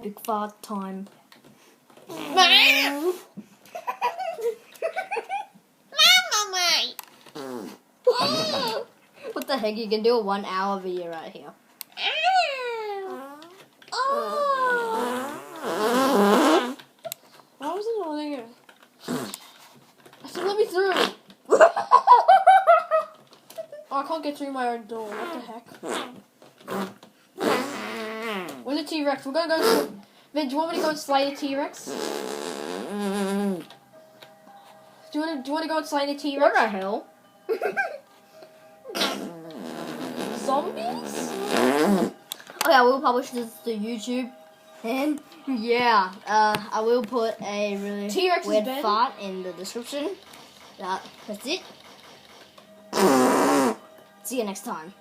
Big fart time. What the heck? You can do a 1 hour video right here. Why was it holding it? I said, let me through. Oh, I can't get through my own door. What the heck? Where's the T-Rex? We're gonna go. Vin, do you want me to go and slay the T-Rex? Do you want to go and slay the T-Rex? What the hell? Zombies? Okay, I will publish this to YouTube. And yeah, I will put a really T-Rex is weird dead. fart in the description. That's it. See you next time.